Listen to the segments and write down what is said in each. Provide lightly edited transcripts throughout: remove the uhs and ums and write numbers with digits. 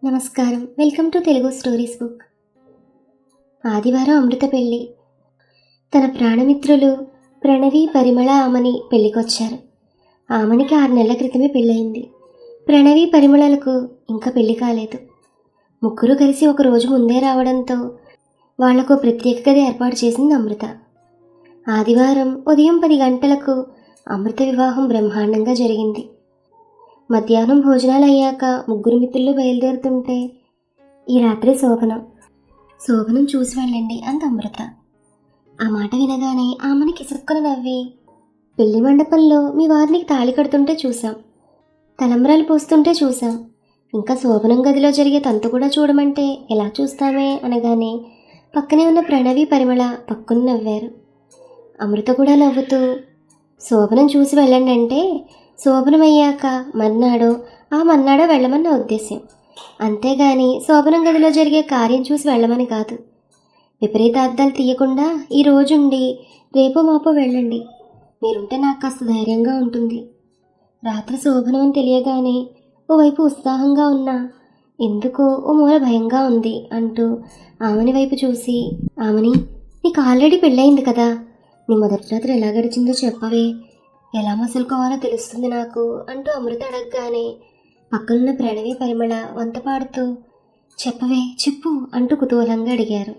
నమస్కారం. Welcome to Telugu stories book. ఆదివారం అమృత పెళ్ళి. తన ప్రాణమిత్రులు ప్రణవి, పరిమళ ఆమని పెళ్ళికొచ్చారు. ఆమనికి 6 నెలల క్రితమే పెళ్ళయింది. ప్రణవి, పరిమళలకు ఇంకా పెళ్లి కాలేదు. ముగ్గురు కలిసి ఒక రోజు ముందే రావడంతో వాళ్లకు ప్రత్యేక గది ఏర్పాటు చేసింది అమృత. ఆదివారం ఉదయం 10 గంటలకు అమృత వివాహం బ్రహ్మాండంగా జరిగింది. మధ్యాహ్నం భోజనాలు అయ్యాక ముగ్గురు మిత్రులు బయలుదేరుతుంటే, ఈ రాత్రి శోభనం చూసి వెళ్ళండి అంత అమృత. ఆ మాట వినగానే ఆమెని కిసుక్కున నవ్వి, పెళ్లి మండపంలో మీ వారికి తాళి కడుతుంటే చూసాం, తలంబ్రాలు పోస్తుంటే చూసాం, ఇంకా శోభనం గదిలో జరిగే తంతు కూడా చూడమంటే ఎలా చూస్తామే అనగానే పక్కనే ఉన్న ప్రణవి, పరిమళ పక్కన నవ్వారు. అమృత కూడా నవ్వుతూ, శోభనం చూసి వెళ్ళండి అంటే శోభనం అయ్యాక మర్నాడో వెళ్ళమని నా ఉద్దేశ్యం, అంతేగాని శోభనం గదిలో జరిగే కార్యం చూసి వెళ్ళమని కాదు. విపరీతార్థాలు తీయకుండా ఈ రోజుండి రేపో మాపో వెళ్ళండి, మీరుంటే నాకు కాస్త ధైర్యంగా ఉంటుంది. రాత్రి శోభనం అని తెలియగానే ఓవైపు ఉత్సాహంగా ఉన్నా ఎందుకో ఓ మూల భయంగా ఉంది అంటూ ఆమెని వైపు చూసి, ఆమెని, నీకు ఆల్రెడీ పెళ్ళయింది కదా, నీ మొదటి రాత్రి ఎలా గడిచిందో చెప్పవే, ఎలా మసులుకోవాలో తెలుస్తుంది నాకు అంటూ అమృత అడగగానే పక్కనున్న ప్రణవి, పరిమళ వంత పాడుతూ, చెప్పవే చెప్పు అంటూ కుతూహలంగా అడిగారు.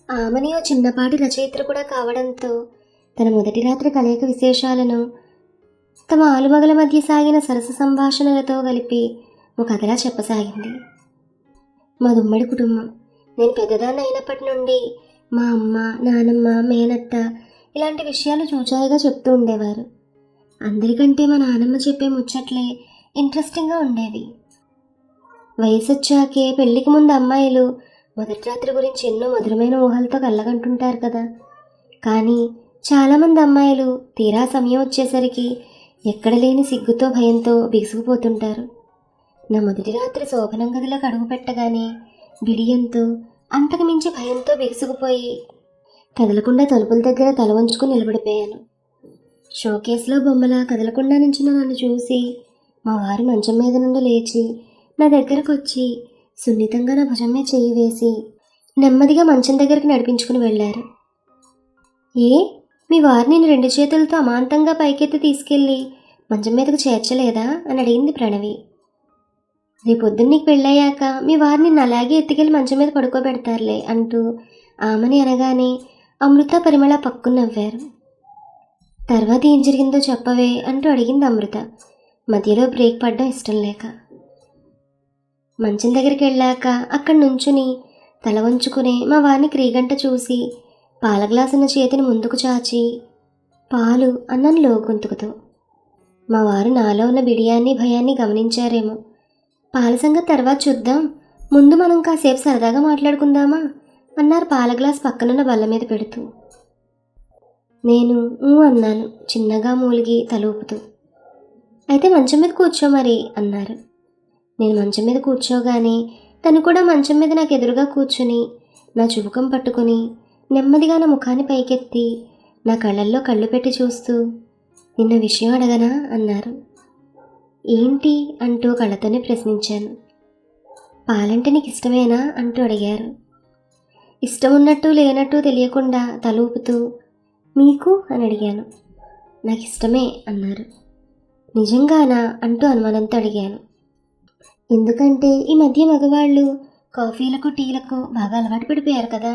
ఆమెని ఓ చిన్నపాటి రచయిత్రి కూడా కావడంతో తన మొదటి రాత్రి కలయిక విశేషాలను తమ ఆలుమగల మధ్య సాగిన సరస సంభాషణలతో కలిపి ఒక కథలా చెప్పసాగింది. మాది ఉమ్మడి కుటుంబం. నేను పెద్దదాన్ని అయినప్పటి నుండి మా అమ్మ, నానమ్మ, మేనత్త ఇలాంటి విషయాలు చూచాయిగా చెప్తూ ఉండేవారు. అందరికంటే మా నానమ్మ చెప్పే ముచ్చట్లే ఇంట్రెస్టింగ్గా ఉండేవి. వయసు వచ్చాకే పెళ్లికి ముందు అమ్మాయిలు మొదటి రాత్రి గురించి ఎన్నో మధురమైన ఊహలతో కళ్ళగంటుంటారు కదా. కానీ చాలామంది అమ్మాయిలు తీరా సమయం వచ్చేసరికి ఎక్కడ లేని సిగ్గుతో, భయంతో బిగుసుకుపోతుంటారు. నా మొదటి రాత్రి శోభనం గదిలోకి అడుగు పెట్టగానే బిడియంతో, అంతకు మించి భయంతో బిగుసుకుపోయి కదలకుండా తలుపుల దగ్గర తల వంచుకుని నిలబడిపోయాను. షోకేస్లో బొమ్మలా కదలకుండా నుంచిన నన్ను చూసి మా వారు మంచం మీద నుండి లేచి నా దగ్గరకు వచ్చి సున్నితంగా నా భుజం మీద చెయ్యి వేసి నెమ్మదిగా మంచం దగ్గరికి నడిపించుకుని వెళ్ళారు. మీ వారు నేను 2 చేతులతో అమాంతంగా పైకెత్తి తీసుకెళ్ళి మంచం మీదకు చేర్చలేదా అని అడిగింది ప్రణవి. రేపొద్దున్న నీకు పెళ్ళయ్యాక మీ వారు నిన్ను అలాగే ఎత్తుకెళ్ళి మంచం మీద పడుకోబెడతారులే అంటూ ఆమెని అనగానే అమృత, పరిమళ పక్కున నవ్వారు. తర్వాత ఏం జరిగిందో చెప్పవే అంటూ అడిగింది అమృత, మధ్యలో బ్రేక్ పడ్డం ఇష్టం లేక. మంచం దగ్గరికి వెళ్ళాక అక్కడి నుంచుని తల వంచుకునే మా వారిని క్రీగంట చూసి పాల గ్లాసున్న చేతిని ముందుకు చాచి, పాలు అన్నాను లోగొంతుకుతో. మా వారు నాలో ఉన్న బిడియాన్ని, భయాన్ని గమనించారేమో. పాల సంగతి తర్వాత చూద్దాం, ముందు మనం కాసేపు సరదాగా మాట్లాడుకుందామా అన్నారు పాల గ్లాస్ పక్కనున్న బల్ల మీద పెడుతూ. నేను అన్నాను చిన్నగా మూలిగి తల ఊపుతూ. అయితే మంచం మీద కూర్చో మరి అన్నారు. నేను మంచం మీద కూర్చోగానే తను కూడా మంచం మీద నాకు ఎదురుగా కూర్చుని నా చుబుకం పట్టుకుని నెమ్మదిగా నా ముఖాన్ని పైకెత్తి నా కళ్ళల్లో కళ్ళు పెట్టి చూస్తూ, నిన్న విషయం అడగనా అన్నారు. ఏంటి అంటూ కళ్ళతోనే ప్రశ్నించాను. పాలంటే నీకు ఇష్టమేనా అంటూ అడిగారు. ఇష్టం ఉన్నట్టు లేనట్టు తెలియకుండా తల ఊపుతూ, మీకు అని అడిగాను. నాకు ఇష్టమే అన్నారు. నిజంగానా అంటూ అనుమానంతో అడిగాను. ఎందుకంటే ఈ మధ్య మగవాళ్ళు కాఫీలకు, టీలకు బాగా అలవాటు పడిపోయారు కదా,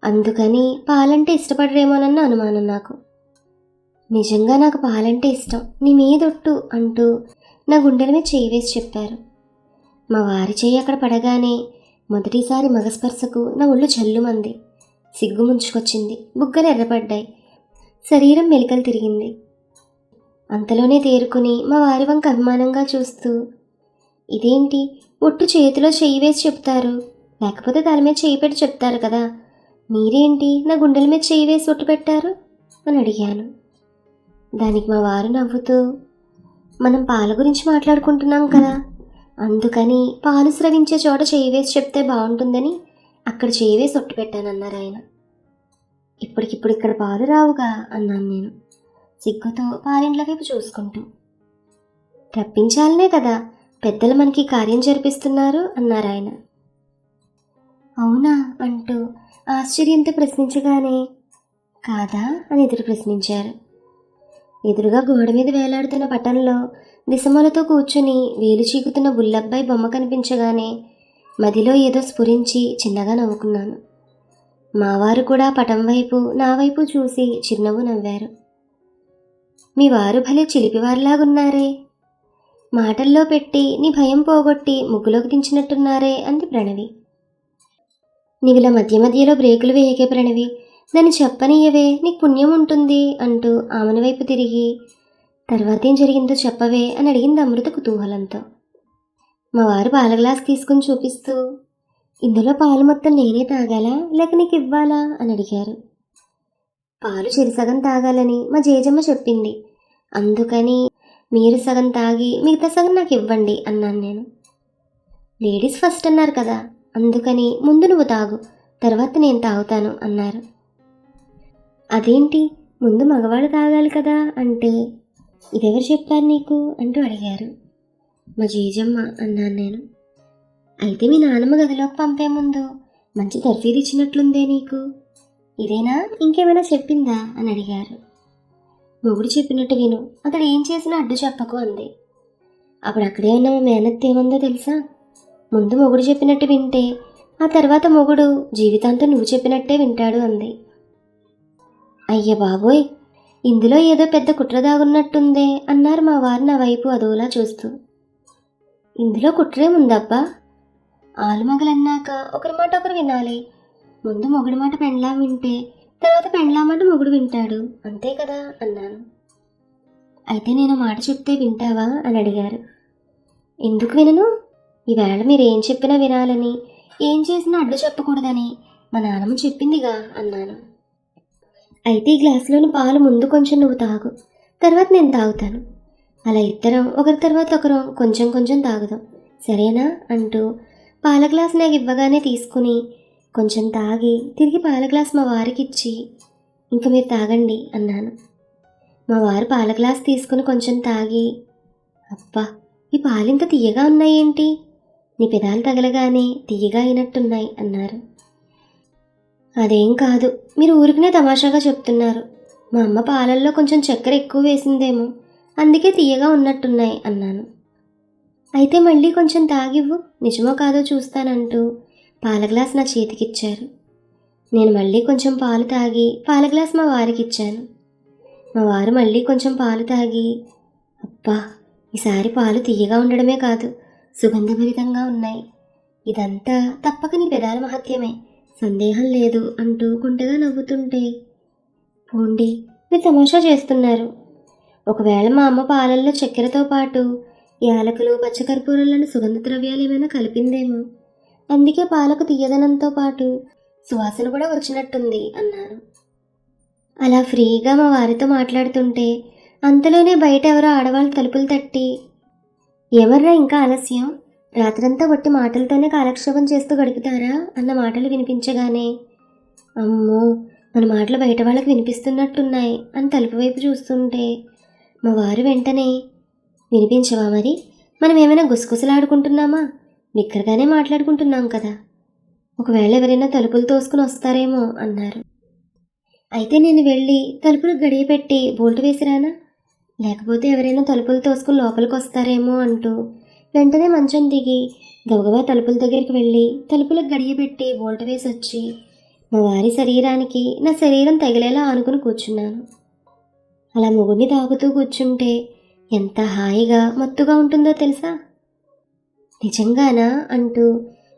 అందుకని పాలంటే ఇష్టపడరేమోనన్న అనుమానం నాకు. నిజంగా నాకు పాలంటే ఇష్టం, నీ మీదొట్టు అంటూ నా గుండెల మీద చెయ్యి వేసి చెప్పారు. మా వారి చెయ్యి అక్కడ పడగానే మొదటిసారి మగస్పర్శకు నా ఒళ్ళు జల్లుమంది. సిగ్గు ముంచుకొచ్చింది, బుగ్గలు ఎర్రపడ్డాయి, శరీరం మెలికలు తిరిగింది. అంతలోనే తేరుకుని మా వారి వంక అభిమానంగా చూస్తూ, ఇదేంటి ఒట్టు చేతిలో చెయ్యి వేసి చెప్తారు, లేకపోతే తల మీద చెయ్యి పెట్టి చెప్తారు కదా, మీరేంటి నా గుండెల మీద చెయ్యి వేసి ఒట్టు పెట్టారు అని అడిగాను. దానికి మా వారు నవ్వుతూ, మనం పాల గురించి మాట్లాడుకుంటున్నాం కదా, అందుకని పాలు స్రవించే చోట చెయ్యి వేసి చెప్తే బాగుంటుందని అక్కడ చెయ్యి వేసి ఒట్టు పెట్టానన్నారు ఆయన. ఇప్పటికిప్పుడు ఇక్కడ పాలు రావుగా అన్నాను నేను సిగ్గుతో పాలింట్ల వైపు చూసుకుంటూ. రప్పించాలనే కదా, పెద్దలు మనకి కార్యం జరిపిస్తున్నారు అన్నారాయన. అవునా అంటూ ఆశ్చర్యంతో ప్రశ్నించగానే, కాదా అని ఎదురు ప్రశ్నించారు. ఎదురుగా గోడ మీద వేలాడుతున్న పటంలో దిశమలతో కూర్చుని వేలు చీకుతున్న బుల్లబ్బాయి బొమ్మ కనిపించగానే మదిలో ఏదో స్ఫురించి చిన్నగా నవ్వుకున్నాను. మావారు కూడా పటం వైపు నా వైపు చూసి చిరునవ్వు నవ్వారు. మీ వారు భలే చిలిపివారిలాగున్నారే, మాటల్లో పెట్టి నీ భయం పోగొట్టి ముగ్గులోకి దించినట్టున్నారే అంది ప్రణవి. నీవిలా మధ్య మధ్యలో బ్రేకులు వేయకే ప్రణవి, దాన్ని చెప్పనియవే, నీకు పుణ్యం ఉంటుంది అంటూ ఆమెను వైపు తిరిగి, తర్వాతేం జరిగిందో చెప్పవే అని అడిగింది అమృత కుతూహలంతో. మా వారు పాల గ్లాస్ తీసుకుని చూపిస్తూ, ఇందులో పాలు మొత్తం నేనే తాగాలా లేక నీకు ఇవ్వాలా అని అడిగారు. పాలు చెరిసగం తాగాలని మా జేజమ్మ చెప్పింది, అందుకని మీరు సగం తాగి మిగతా సగం నాకు ఇవ్వండి అన్నాను నేను. లేడీస్ ఫస్ట్ అన్నారు కదా, అందుకని ముందు నువ్వు తాగు, తర్వాత నేను తాగుతాను అన్నారు. అదేంటి, ముందు మగవాడు తాగాలి కదా అంటే, ఇదెవరు చెప్పారు నీకు అంటూ అడిగారు. మా జేజమ్మ అన్నాను నేను. అయితే మీ నాన్నమ్మ గదిలోకి పంపే ముందు మంచి తర్ఫీదు ఇచ్చినట్లుందే నీకు, ఇదేనా ఇంకేమైనా చెప్పిందా అని అడిగారు. మొగుడు చెప్పినట్టు విను, అతడు ఏం చేసినా అడ్డు చెప్పకు అంది. అప్పుడు అక్కడే ఉన్న మా మేనత్త ఏమందో తెలుసా, ముందు మొగుడు చెప్పినట్టు వింటే ఆ తర్వాత మొగుడు జీవితాంతం నువ్వు చెప్పినట్టే వింటాడు అంది. అయ్య బాబోయ్, ఇందులో ఏదో పెద్ద కుట్ర దాగున్నట్టుందే అన్నారు మా వారు నా వైపు అదోలా చూస్తూ. ఇందులో కుట్రేముందబ్బా, ఆలుమగలన్నాక ఒకరి మాట ఒకరు వినాలి, ముందు మొగుడి మాట పెండ్లాం వింటే తర్వాత పెండ్లాం మాట మొగుడు వింటాడు, అంతే కదా అన్నాను. అయితే నేను మాట చెప్తే వింటావా అని అడిగారు. ఎందుకు వినను, ఈవేళ మీరు ఏం చెప్పినా వినాలని, ఏం చేసినా అడ్డు చెప్పకూడదని మా నాన్నమ్మ చెప్పిందిగా అన్నాను. అయితే ఈ గ్లాసులోని పాలు ముందు కొంచెం నువ్వు తాగు, తర్వాత నేను తాగుతాను, అలా ఇద్దరం ఒకరి తర్వాత ఒకరం కొంచెం కొంచెం తాగుదాం, సరేనా అంటూ పాల గ్లాస్ నాకు ఇవ్వగానే తీసుకుని కొంచెం తాగి తిరిగి పాల గ్లాస్ మా వారికి ఇచ్చి, ఇంక మీరు తాగండి అన్నాను. మా వారు పాల గ్లాస్ తీసుకుని కొంచెం తాగి, అబ్బా ఈ పాలింత తీయగా ఉన్నాయేంటి, నీ పెదాలు తగలగానే తీయగా అయినట్టున్నాయి అన్నారు. అదేం కాదు, మీరు ఊరికనే తమాషాగా చెప్తున్నారు, మా అమ్మ పాలల్లో కొంచెం చక్కెర ఎక్కువ వేసిందేమో, అందుకే తీయగా ఉన్నట్టున్నాయి అన్నాను. అయితే మళ్ళీ కొంచెం తాగివ్వు, నిజమో కాదో చూస్తానంటూ పాల గ్లాస్ నా చేతికిచ్చారు. నేను మళ్ళీ కొంచెం పాలు తాగి పాల గ్లాస్ మా వారికి ఇచ్చాను. మా వారు మళ్ళీ కొంచెం పాలు తాగి, అబ్బా ఈసారి పాలు తీయగా ఉండడమే కాదు సుగంధభరితంగా ఉన్నాయి, ఇదంతా తప్పక నీ పెదాల మహత్యమే, సందేహం లేదు అంటూ కుంటగా నవ్వుతుంటే, పోండి మీరు తమాషా చేస్తున్నారు, ఒకవేళ మా అమ్మ పాలల్లో చక్కెరతో పాటు యాలకులు పచ్చకర్పూరాలను సుగంధ ద్రవ్యాలు ఏమైనా కలిపిందేమో, అందుకే పాలకు తీయదనంతో పాటు సువాసన కూడా వచ్చినట్టుంది అన్నారు. అలా ఫ్రీగా మా వారితో మాట్లాడుతుంటే అంతలోనే బయట ఎవరో ఆడవాళ్ళు తలుపులు తట్టి, ఏమర్రా ఇంకా ఆలస్యం, రాత్రంతా వట్టి మాటలతోనే కాలక్షేపం చేస్తూ గడుపుతారా అన్న మాటలు వినిపించగానే, అమ్మో మన మాటలు బయట వాళ్ళకి వినిపిస్తున్నట్టున్నాయి అని తలుపు వైపు చూస్తుంటే మా వారు వెంటనే, వినిపించవా మరి, మనం ఏమైనా గుసగుసలాడుకుంటున్నామా, బిగ్గరగానే మాట్లాడుకుంటున్నాం కదా, ఒకవేళ ఎవరైనా తలుపులు తోసుకుని వస్తారేమో అన్నారు. అయితే నేను వెళ్ళి తలుపులు గడియ పెట్టి బోల్టు వేసిరానా, లేకపోతే ఎవరైనా తలుపులు తోసుకుని లోపలికి వస్తారేమో అంటూ వెంటనే మంచం దిగి గబగబా తలుపుల దగ్గరికి వెళ్ళి తలుపులకు గడియ పెట్టి బోల్టు వేసి వచ్చి మా వారి శరీరానికి నా శరీరం తగిలేలా ఆనుకుని కూర్చున్నాను. అలా మొగుడిని తాగుతూ కూర్చుంటే ఎంత హాయిగా మత్తుగా ఉంటుందో తెలుసా. నిజంగానా అంటూ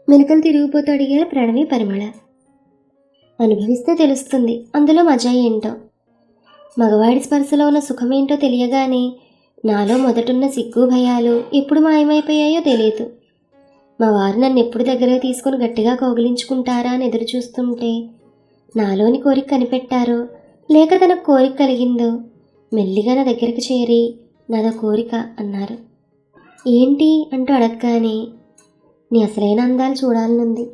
మెలికలు తిరిగిపోతూ అడిగారు ప్రణవి పరిమళ. అనుభవిస్తే తెలుస్తుంది అందులో మజా ఏంటో. మగవాడి స్పర్శలో ఉన్న సుఖమేంటో తెలియగానే నాలో మొదటున్న సిగ్గు భయాలు ఎప్పుడు మాయమైపోయాయో తెలియదు. మా వారు నన్ను ఎప్పుడు దగ్గర తీసుకుని గట్టిగా కౌగిలించుకుంటారా అని ఎదురు చూస్తుంటే నాలోని కోరిక కనిపెట్టారో లేక తనకు కోరిక కలిగిందో మెల్లిగా నా దగ్గరికి చేరి నాదో కోరిక అన్నారు. ఏంటి అంటూ అడగగానే, నీ అసలైన అందాలు చూడాలనుంది,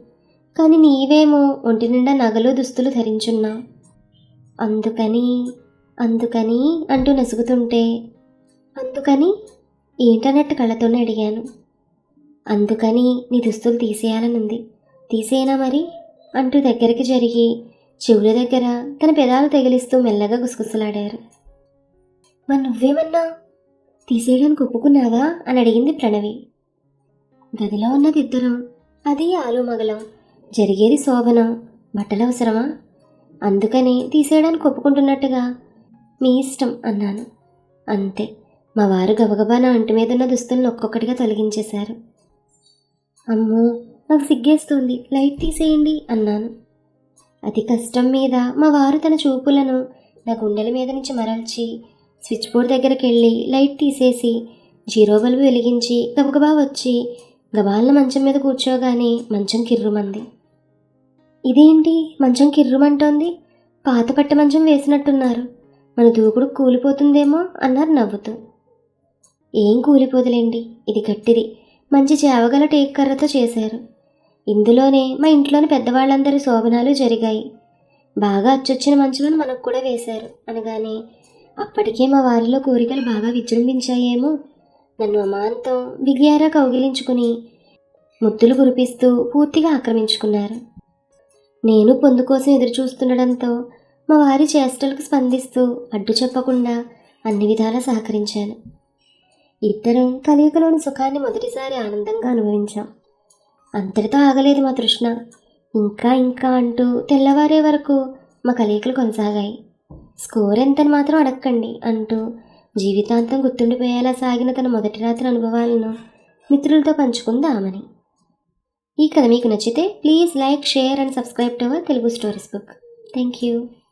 కానీ నీవేమో ఒంటి నిండా నగలు దుస్తులు ధరించున్నావు, అందుకని అంటూ నసుగుతుంటే, అందుకని ఏంటన్నట్టు కళ్ళతోనే అడిగాను. అందుకని నీ దుస్తులు తీసేయాలనుంది. తీసేయనా మరి అంటూ దగ్గరికి జరిగి చెవుల దగ్గర తన పెదాలు తగిలిస్తూ మెల్లగా గుసగుసలాడారు. మరి నువ్వేమన్నా తీసేయడానికి ఒప్పుకున్నావా అని అడిగింది ప్రణవి. గదిలో ఉన్నది ఇద్దరం, అది ఆలు మగలం, జరిగేది శోభనం, బట్టలు అవసరమా? అందుకని తీసేయడానికి ఒప్పుకుంటున్నట్టుగా మీ ఇష్టం అన్నాను. అంతే. మా వారు గబగబా నా అంటి మీద ఉన్న దుస్తులను ఒక్కొక్కటిగా తొలగించేశారు. అమ్మో, నాకు సిగ్గేస్తుంది, లైట్ తీసేయండి అన్నాను. అతి కష్టం మీద మా వారు తన చూపులను నా గుండెల మీద నుంచి మరల్చి స్విచ్ బోర్డ్ దగ్గరికి వెళ్ళి లైట్ తీసేసి జీరో బల్బు వెలిగించి గబగబా వచ్చి గబాలన మంచం మీద కూర్చోగానే మంచం కిర్రుమంది. ఇదేంటి మంచం కిర్రుమంటోంది? పాత పట్ట మంచం వేసినట్టున్నారు, మన దూకుడు కూలిపోతుందేమో అన్నారు నవ్వుతూ. ఏం కూలిపోదులేండి, ఇది గట్టిది, మంచి చేవగల టేక్ కర్రతో చేశారు. ఇందులోనే మా ఇంట్లోని పెద్దవాళ్ళందరి శోభనాలు జరిగాయి. బాగా అచ్చొచ్చిన మంచమని మనకు కూడా వేశారు అనగానే అప్పటికే మా వారిలో కోరికలు బాగా విజృంభించాయేమో. నన్ను అమాంతం బిగియారా కౌగిలించుకుని ముద్దులు కురిపిస్తూ పూర్తిగా ఆక్రమించుకున్నారు. నేను పొందు కోసం ఎదురు చూస్తుండడంతో మా వారి చేష్టలకు స్పందిస్తూ అడ్డు చెప్పకుండా అన్ని విధాలా సహకరించాను. ఇద్దరం కలయికలోని సుఖాన్ని మొదటిసారి ఆనందంగా అనుభవించాం. అంతటితో ఆగలేదు మా తృష్ణ. ఇంకా ఇంకా అంటూ తెల్లవారే వరకు మా కలయికలు కొనసాగాయి. స్కోర్ ఎంతని మాత్రం అడక్కండి అంటూ జీవితాంతం గుర్తుండిపోయేలా సాగిన తన మొదటి రాత్రి అనుభవాలను మిత్రులతో పంచుకుంది ఆమని. ఈ కథ మీకు నచ్చితే please like, share and subscribe to our Telugu stories book. Thank you.